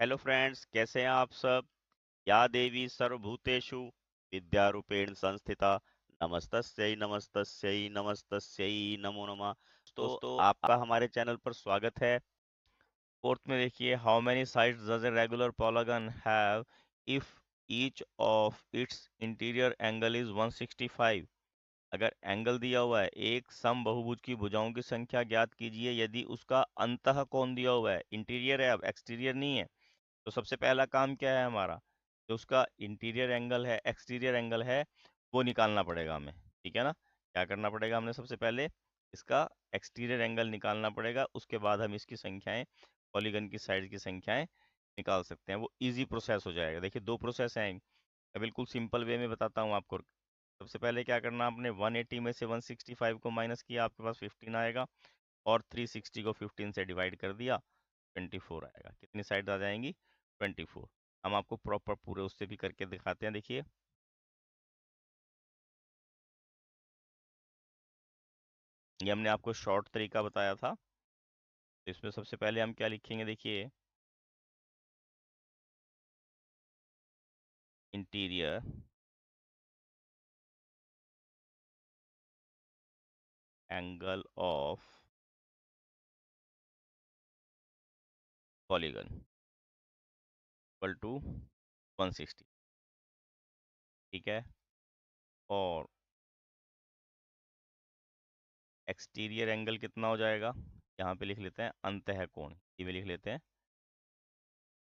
Hello friends, कैसे हैं आप सब। या देवी सर्वभूतेषु विद्यारूपेण संस्थिता नमस्तस्यै नमस्तस्यै नमस्तस्यै नमो नमः। दोस्तों, आपका हमारे चैनल पर स्वागत है। फोर्थ में देखिए, how many sides does a regular polygon have if each of its interior angle is 165। अगर एंगल दिया हुआ है, एक सम बहुभुज की भुजाओं की संख्या ज्ञात कीजिए यदि उसका अंतः कोण दिया हुआ है। इंटीरियर है, अब एक्सटीरियर नहीं है। तो सबसे पहला काम क्या है हमारा, जो उसका इंटीरियर एंगल है, एक्सटीरियर एंगल है, वो निकालना पड़ेगा हमें। ठीक है ना। क्या करना पड़ेगा, हमने सबसे पहले इसका एक्सटीरियर एंगल निकालना पड़ेगा, उसके बाद हम इसकी संख्याएं, पॉलीगन की साइड की संख्याएं निकाल सकते हैं। वो इजी प्रोसेस हो जाएगा। देखिए, दो प्रोसेस हैं, मैं बिल्कुल सिंपल वे में बताता हूँ आपको। सबसे पहले क्या करना, आपने 180 में से 165 को माइनस किया, आपके पास 15 आएगा, और 360 को 15 से डिवाइड कर दिया, 24 आएगा। कितनी साइड आ जाएंगी, 24। हम आपको प्रॉपर पूरे उससे भी करके दिखाते हैं। देखिए, ये हमने आपको शॉर्ट तरीका बताया था। तो इसमें सबसे पहले हम क्या लिखेंगे, देखिए, interior angle of polygon equal to 160। ठीक है। और एक्सटीरियर एंगल कितना हो जाएगा, यहाँ पे लिख लेते हैं अंतः कोण, ये भी लिख लेते हैं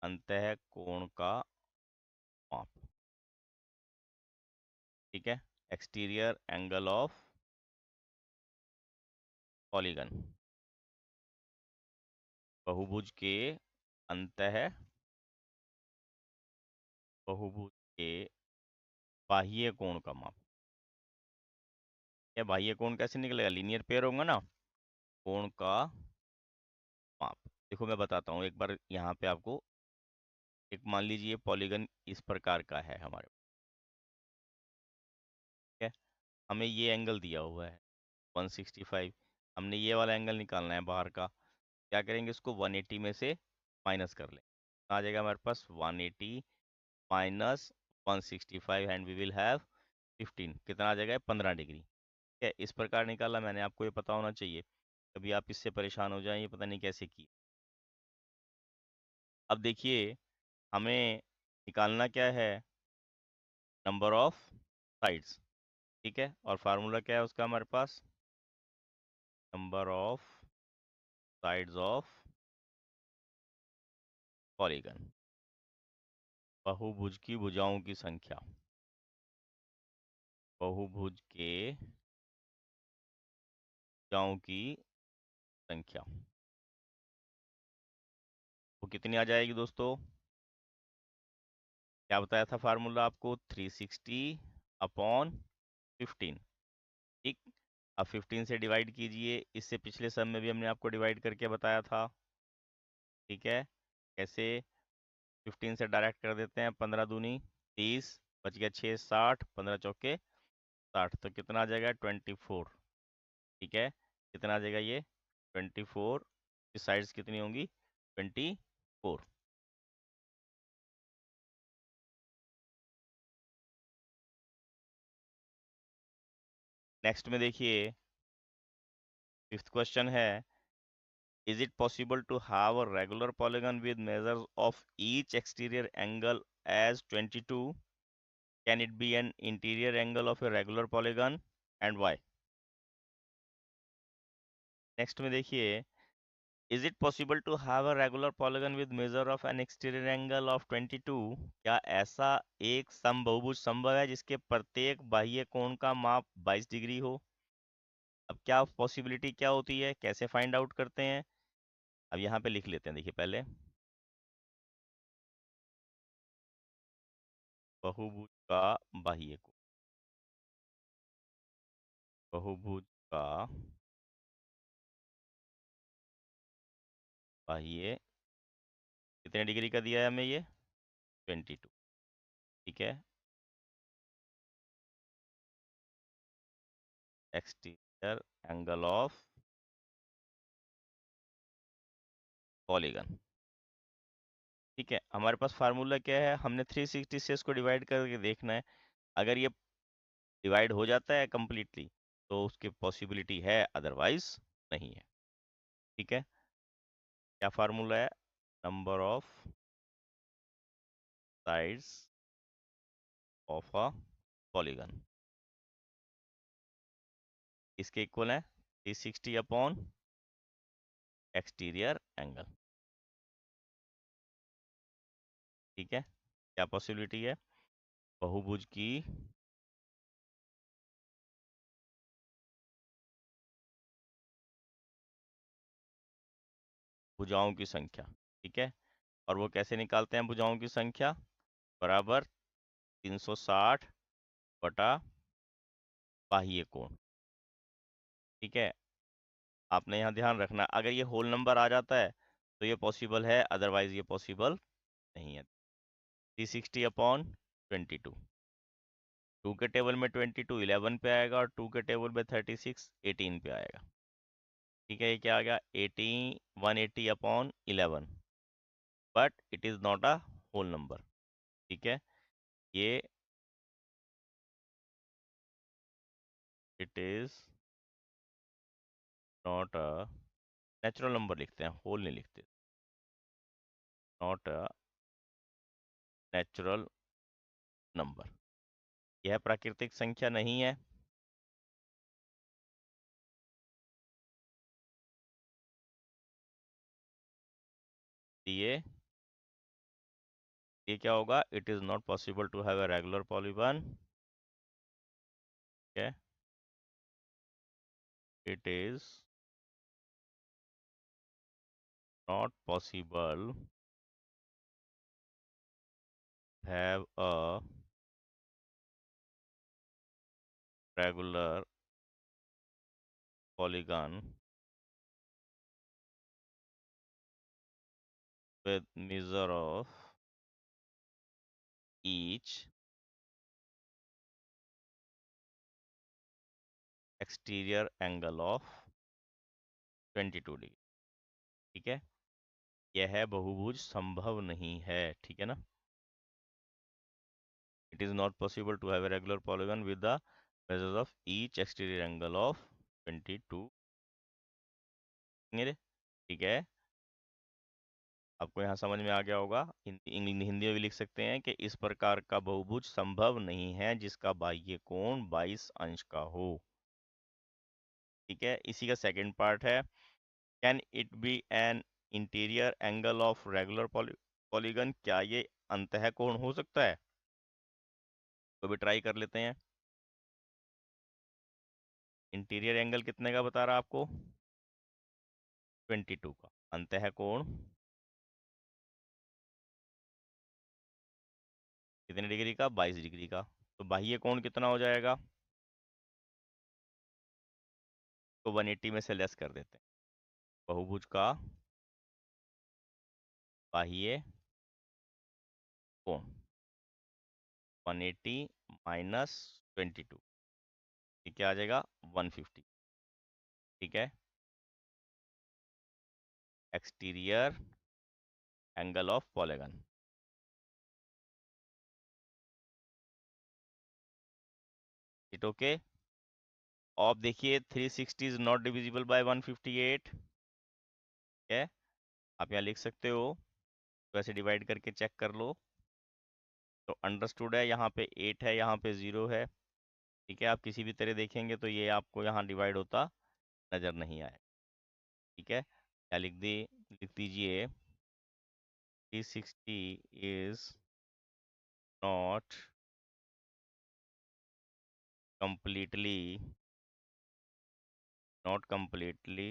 अंतः कोण का माप। ठीक है। एक्सटीरियर एंगल ऑफ पॉलीगन, बहुभुज के अंतः बहुभुज के बाह्य कोण का माप। या बाह्य कोण कैसे निकलेगा, लीनियर पेयर होगा ना, कोण का माप। देखो, मैं बताता हूँ एक बार यहाँ पे आपको। एक मान लीजिए पॉलीगन इस प्रकार का है हमारे, ठीक है। हमें ये एंगल दिया हुआ है 165। हमने ये वाला एंगल निकालना है बाहर का। क्या करेंगे, इसको 180 में से माइनस कर लें। आ जाएगा हमारे पास 180 minus 165 and we will have 15। कितना आ जाएगा, 15 डिग्री। ठीक है, इस प्रकार निकाला मैंने, आपको ये पता होना चाहिए। कभी आप इससे परेशान हो जाएं, ये पता नहीं कैसे की। अब देखिए, हमें निकालना क्या है, नंबर ऑफ साइड्स। ठीक है, और फार्मूला क्या है उसका हमारे पास, number of sides of polygon, बहुभुज की भुजाओं की संख्या, बहुभुज के भुजाओं की संख्या, वो कितनी आ जाएगी दोस्तों। क्या बताया था फार्मूला आपको, 360 अपॉन 15। ठीक। अब 15 से डिवाइड कीजिए, इससे पिछले सम में भी हमने आपको डिवाइड करके बताया था। ठीक है। कैसे, 15 से डायरेक्ट कर देते हैं, 15 दूनी 30, बच गया 6, 60, 15 चौके 60, तो कितना आ जाएगा, 24। ठीक है। कितना आ जाएगा ये, 24। की साइड्स कितनी होंगी, 24। नेक्स्ट में देखिए, फिफ्थ क्वेश्चन है, is it possible to have a regular polygon with measures of each exterior angle as 22? Can it be an interior angle of a regular polygon and why? Next में देखिए, is it possible to have a regular polygon with measure of an exterior angle of 22? क्या ऐसा एक समबहुभुज संभव है जिसके प्रत्येक बाह्य कोण का माप 22 डिग्री हो। अब क्या पॉसिबिलिटी क्या होती है, कैसे फाइंड आउट करते हैं, अब यहाँ पे लिख लेते हैं। देखिए, पहले बहुभुज का बाह्य कोण, बहुभुज का बाह्य कितने डिग्री का दिया है हमें ये, 22। ठीक है। एक्सटीरियर एंगल ऑफ पॉलीगन, ठीक है, हमारे पास फार्मूला क्या है, हमने 360 से इसको डिवाइड करके देखना है। अगर ये डिवाइड हो जाता है कंप्लीटली तो उसकी पॉसिबिलिटी है, अदरवाइज नहीं है। ठीक है, क्या फार्मूला है, number of sides of a polygon, इसके इक्वल है 360 अपॉन एक्सटीरियर एंगल। ठीक है, क्या पॉसिबिलिटी है, बहुभुज की भुजाओं की संख्या। ठीक है, और वो कैसे निकालते हैं भुजाओं की संख्या, बराबर 360 बटा बाह्य कोण। ठीक है, आपने यहाँ ध्यान रखना, अगर ये होल नंबर आ जाता है तो ये पॉसिबल है, अदरवाइज ये पॉसिबल नहीं है। 360 अपॉन 22, 2 के टेबल में 22 11 पे आएगा, और 2 के टेबल में 36 18 पे आएगा। ठीक है, ये क्या आ गया, 18 180 upon 11, but it is not a whole number. ठीक है, ये it is not a natural number, लिखते हैं, होल नहीं लिखते, नॉट अ नेचुरल नंबर, यह प्राकृतिक संख्या नहीं है। ये क्या होगा, it is not possible to have a regular polygon. Okay, it is not possible have a regular polygon with measure of each exterior angle of 22 degree. ठीक है, यह बहुभुज संभव नहीं है। ठीक है ना, it is not possible to have a regular polygon with the measures of each exterior angle of 22 degree. ठीक है, आपको यहाँ समझ में आ गया होगा, हिंदी में भी लिख सकते हैं कि इस प्रकार का बहुभुज संभव नहीं है जिसका बाह्य कोण 22 अंश का हो। ठीक है, इसी का सेकंड पार्ट है, can it be an interior angle of regular polygon, क्या ये अंतः कोण हो सकता है, तो भी ट्राई कर लेते हैं। इंटीरियर एंगल कितने का बता रहा आपको, 22 का, अंतः कोण कितने डिग्री का, 22 डिग्री का, तो बाह्य कोण कितना हो जाएगा, तो 180 में से लेस कर देते हैं, बहुभुज का बाह्य कोण 180 माइनस 22, ये क्या आ जाएगा, 150। ठीक है, exterior angle of polygon, it okay. अब देखिए 360 इज नॉट डिविजिबल बाय 158 है, आप यहाँ लिख सकते हो, तो ऐसे डिवाइड करके चेक कर लो, तो अंडरस्टूड है, यहाँ पे 8 है, यहाँ पे 0 है। ठीक है, आप किसी भी तरह देखेंगे तो ये आपको यहाँ डिवाइड होता नजर नहीं आए। ठीक है, क्या लिख दीजिए, 360 is not completely not completely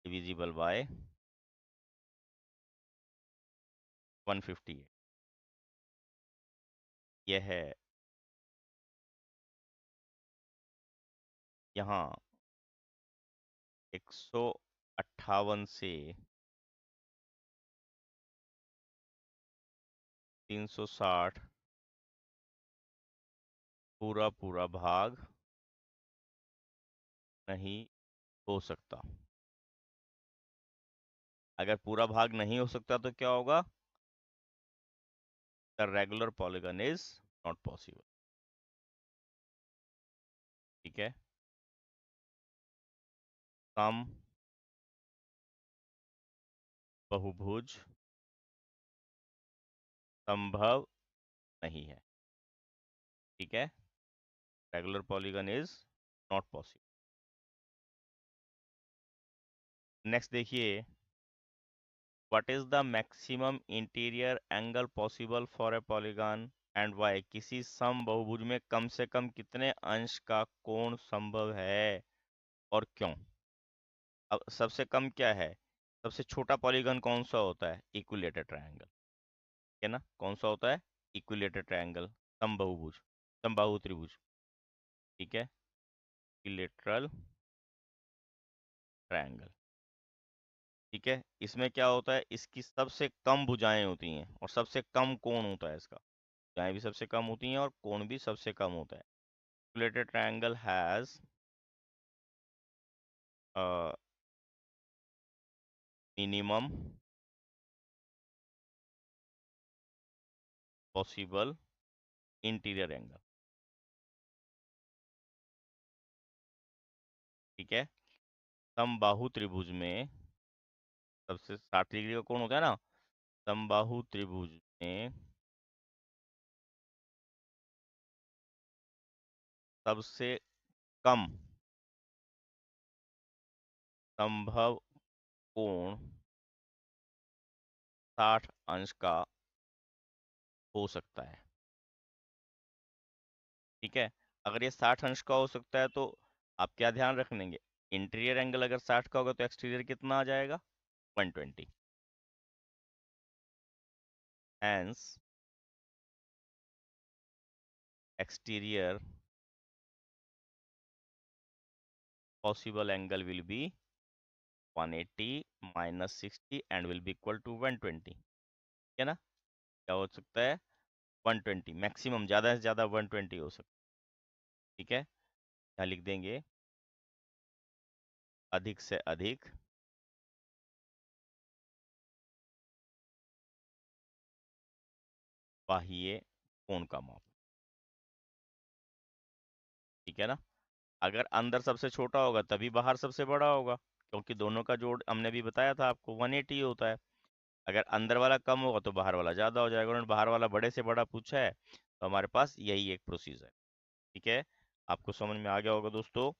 divisible by 158, यह है यहाँ 158 से 360 पूरा पूरा भाग नहीं हो सकता। अगर पूरा भाग नहीं हो सकता तो क्या होगा, the regular polygon is not possible. ठीक है, सम बहुभुज संभव नहीं है। ठीक है, regular polygon is not possible. Next देखिए, what is the maximum interior angle possible for a polygon and why. किसी सम बहुभुज में कम से कम कितने अंश का कोण संभव है और क्यों। अब सबसे कम क्या है, सबसे छोटा पॉलीगन कौन सा होता है, इक्विलेटरल ट्रायंगल, है ना। कौन सा होता है, इक्विलेटरल ट्रायंगल, समबाहुभुज, समबाहु त्रिभुज। ठीक है, इक्विलेटरल ट्रायंगल। ठीक है, इसमें क्या होता है, इसकी सबसे कम भुजाएं होती हैं और सबसे कम कोण होता है इसका। भुजाएं भी सबसे कम होती हैं और कोण भी सबसे कम होता है। Equilateral triangle has minimum possible interior angle. ठीक है, समबाहु त्रिभुज में सबसे 60 डिग्री का कोण होता है ना, समबाहु त्रिभुज में सबसे कम संभव कोण 60 अंश का हो सकता है। ठीक है, अगर ये 60 अंश का हो सकता है तो आप क्या ध्यान रखेंगे, इंटीरियर एंगल अगर 60 का होगा तो एक्सटीरियर कितना आ जाएगा, 120। Hence exterior possible angle will be 180 minus 60 and will be equal to 120। है ना, क्या हो सकता है, 120 मैक्सिमम, ज़्यादा से ज़्यादा 120 हो सकता है। ठीक है, यहाँ लिख देंगे अधिक से अधिक बाह्य कोण का माप। ठीक है ना, अगर अंदर सबसे छोटा होगा तभी बाहर सबसे बड़ा होगा, क्योंकि दोनों का जोड़ हमने भी बताया था आपको 180 होता है। अगर अंदर वाला कम होगा तो बाहर वाला ज़्यादा हो जाएगा, उन्होंने बाहर वाला बड़े से बड़ा पूछा है तो हमारे पास यही एक प्रोसीजर है। ठीक है, आपको समझ में आ गया होगा दोस्तों।